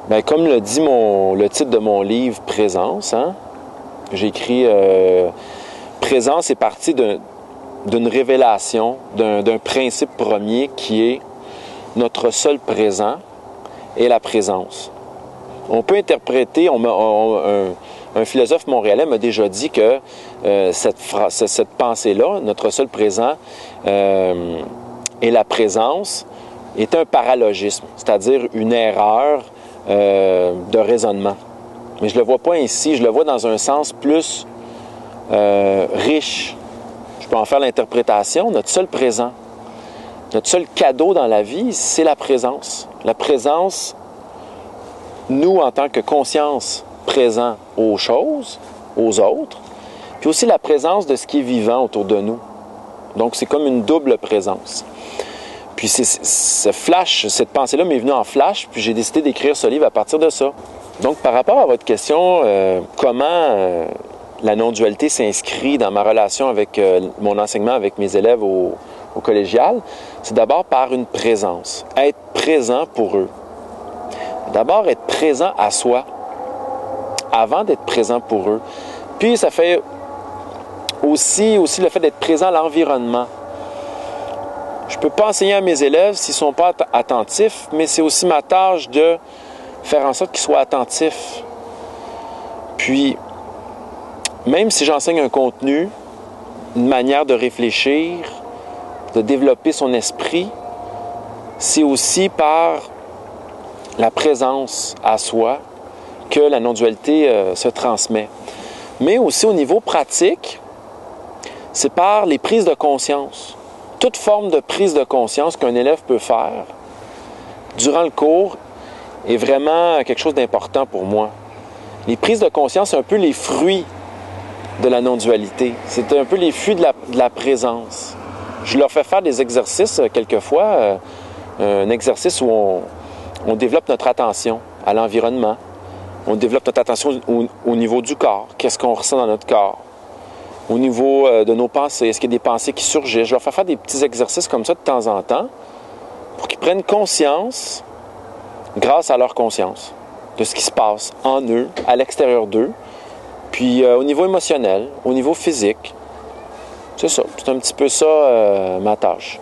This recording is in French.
Bien, comme le dit le titre de mon livre, Présence, hein? J'ai écrit Présence est parti d'une révélation, d'un principe premier qui est notre seul présent est la présence. On peut interpréter, un philosophe montréalais m'a déjà dit que cette pensée-là, notre seul présent est la présence, est un paralogisme, c'est-à-dire une erreur de raisonnement. Mais je ne le vois pas ainsi, je le vois dans un sens plus riche. Je peux en faire l'interprétation. Notre seul présent, notre seul cadeau dans la vie, c'est la présence. La présence, nous, en tant que conscience présent aux choses, aux autres, puis aussi la présence de ce qui est vivant autour de nous. Donc, c'est comme une double présence. Puis ce flash, cette pensée-là m'est venue en flash, puis j'ai décidé d'écrire ce livre à partir de ça. Donc, par rapport à votre question, comment la non-dualité s'inscrit dans ma relation avec mon enseignement avec mes élèves au collégial, c'est d'abord par une présence. Être présent pour eux. D'abord, être présent à soi, avant d'être présent pour eux. Puis, ça fait aussi le fait d'être présent à l'environnement. Je ne peux pas enseigner à mes élèves s'ils ne sont pas attentifs, mais c'est aussi ma tâche de faire en sorte qu'ils soient attentifs. Puis, même si j'enseigne un contenu, une manière de réfléchir, de développer son esprit, c'est aussi par la présence à soi que la non-dualité se transmet. Mais aussi au niveau pratique, c'est par les prises de conscience. Toute forme de prise de conscience qu'un élève peut faire durant le cours est vraiment quelque chose d'important pour moi. Les prises de conscience, c'est un peu les fruits de la non-dualité. C'est un peu les fruits de la présence. Je leur fais faire des exercices, quelquefois, un exercice où on développe notre attention à l'environnement. On développe notre attention au niveau du corps. Qu'est-ce qu'on ressent dans notre corps? Au niveau de nos pensées, est-ce qu'il y a des pensées qui surgissent? Je leur fais faire des petits exercices comme ça de temps en temps pour qu'ils prennent conscience, grâce à leur conscience, de ce qui se passe en eux, à l'extérieur d'eux, puis au niveau émotionnel, au niveau physique. C'est ça. C'est un petit peu ça ma tâche.